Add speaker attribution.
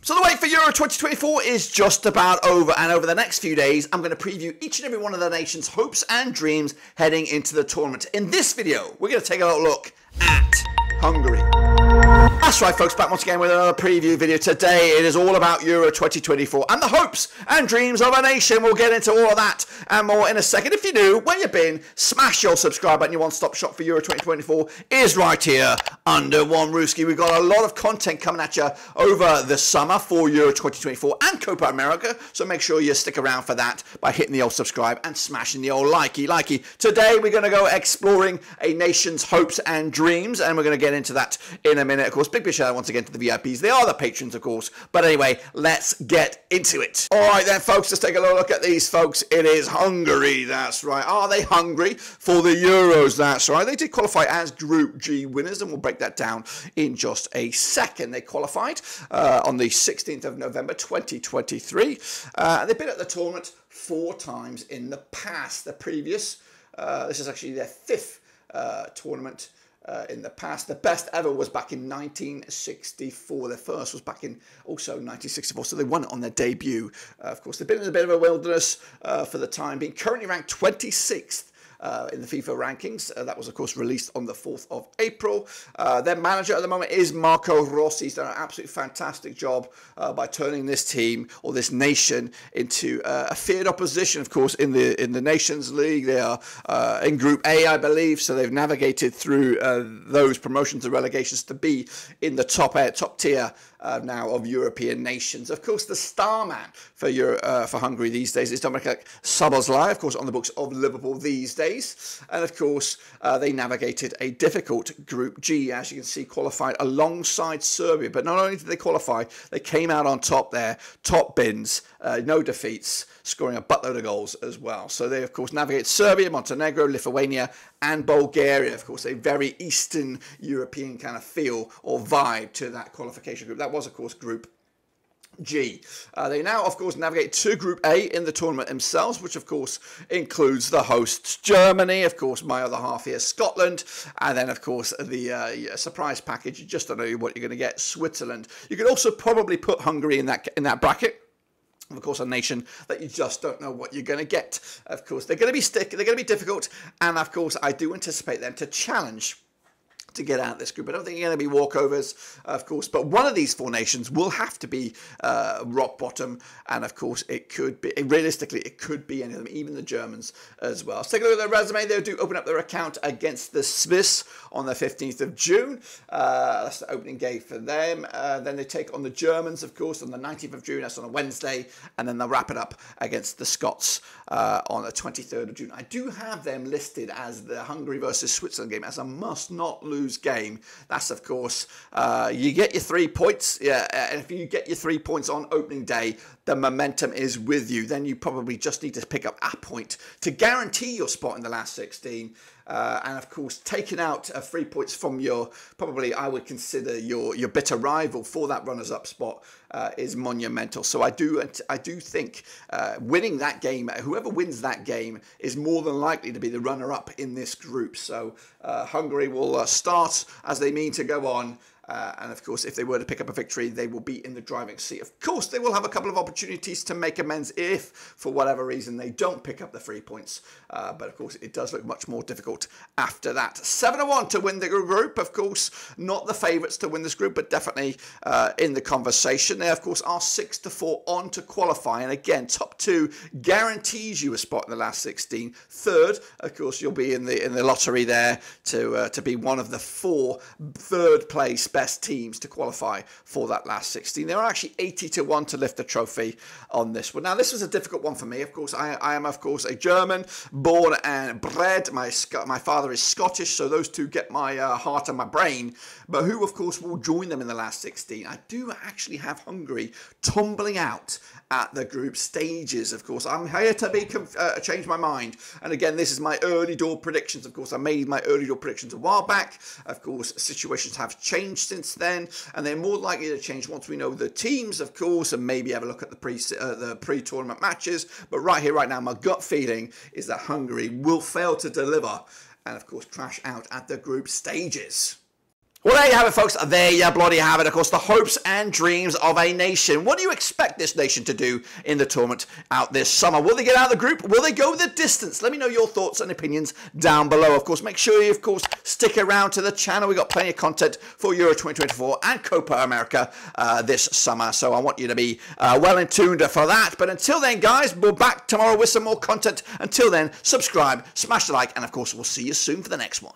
Speaker 1: So the wait for Euro 2024 is just about over, and over the next few days I'm going to preview each and every one of the nation's hopes and dreams heading into the tournament. In this video we're going to take a little look at Hungary. That's right folks, back once again with another preview video. Today it is all about Euro 2024 and the hopes and dreams of a nation. We'll get into all of that and more in a second. If you're new, where you been, smash your subscribe button. Your one-stop shop for Euro 2024 is right here under one Ruski. We've got a lot of content coming at you over the summer for Euro 2024 and Copa America, so make sure you stick around for that by hitting the old subscribe and smashing the old likey. Today we're going to go exploring a nation's hopes and dreams, and we're going to get into that in a minute. Of course, big shout out once again to the VIPs. They are the patrons, of course. But anyway, let's get into it. All right then, folks, let's take a look at these folks. It is Hungary, that's right. Are they hungry for the Euros? That's right. They did qualify as Group G winners, and we'll break that down in just a second. They qualified on the 16th of November 2023. They've been at the tournament 4 times in the past. The previous, this is actually their 5th tournament in the past. The best ever was back in 1964. Their first was back in also 1964, so they won it on their debut. Of course, they've been in a bit of a wilderness for the time being. Currently ranked 26th in the FIFA rankings. That was, of course, released on the 4th of April. Their manager at the moment is Marco Rossi. He's done an absolutely fantastic job by turning this team, or this nation, into a feared opposition, of course, in the Nations League. They are in Group A, I believe, so they've navigated through those promotions and relegations to be in the top tier now of European nations. Of course, the star man for Hungary these days is Dominik Szoboszlai, of course, on the books of Liverpool these days. And of course, they navigated a difficult Group G, as you can see, qualified alongside Serbia. But not only did they qualify, they came out on top there, top bins, no defeats, scoring a buttload of goals as well. So they, of course, navigate Serbia, Montenegro, Lithuania, and Bulgaria. Of course, a very Eastern European kind of feel or vibe to that qualification group. That was, of course, Group G. They now, of course, navigate to Group A in the tournament themselves, which, of course, includes the hosts Germany, of course, my other half here, Scotland, and then, of course, the surprise package. You just don't know what you're going to get, Switzerland. You could also probably put Hungary in that bracket. Of course, a nation that you just don't know what you're going to get. Of course, they're going to be difficult, and of course, I do anticipate them to challenge to get out of this group. I don't think you're going to be walkovers, of course, but one of these 4 nations will have to be rock bottom, and of course it could be, realistically, it could be any of them, even the Germans as well. Let's take a look at their resume. They do open up their account against the Swiss on the 15th of June. That's the opening game for them. Then they take on the Germans, of course, on the 19th of June. That's on a Wednesday, and then they'll wrap it up against the Scots on the 23rd of June. I do have them listed as the Hungary versus Switzerland game as a must not lose game. That's, of course, you get your 3 points. Yeah, and if you get your 3 points on opening day, the momentum is with you. Then you probably just need to pick up a point to guarantee your spot in the last 16. And of course, taking out 3 points from your, probably I would consider your bitter rival for that runners-up spot is monumental. So I do think winning that game, whoever wins that game, is more than likely to be the runner-up in this group. So Hungary will start as they mean to go on. And of course, if they were to pick up a victory, they will be in the driving seat. Of course, they will have a couple of opportunities to make amends if, for whatever reason, they don't pick up the 3 points. But of course, it does look much more difficult after that. 7-1 to win the group. Of course, not the favourites to win this group, but definitely in the conversation. They, of course, are 6-4 on to qualify. And again, top 2 guarantees you a spot in the last 16. Third, of course, you'll be in the lottery there to be one of the 4 third-place best teams to qualify for that last 16. They are actually 80-1 to lift the trophy on this one. Now, this was a difficult one for me. Of course, I am, of course, a German, born and bred. My father is Scottish, so those two get my heart and my brain. But who, of course, will join them in the last 16? I do actually have Hungary tumbling out at the group stages. Of course, I'm here to change my mind. And again, this is my early door predictions. Of course, I made my early door predictions a while back. Of course, situations have changed since then, and they're more likely to change once we know the teams, of course, and maybe have a look at the pre-tournament matches. But right here, right now, my gut feeling is that Hungary will fail to deliver and, of course, crash out at the group stages. Well, there you have it, folks. There you bloody have it. Of course, the hopes and dreams of a nation. What do you expect this nation to do in the tournament out this summer? Will they get out of the group? Will they go the distance? Let me know your thoughts and opinions down below. Of course, make sure you, stick around to the channel. We've got plenty of content for Euro 2024 and Copa America this summer. So I want you to be well in tuned for that. But until then, guys, we're back tomorrow with some more content. Until then, subscribe, smash the like, and of course, we'll see you soon for the next one.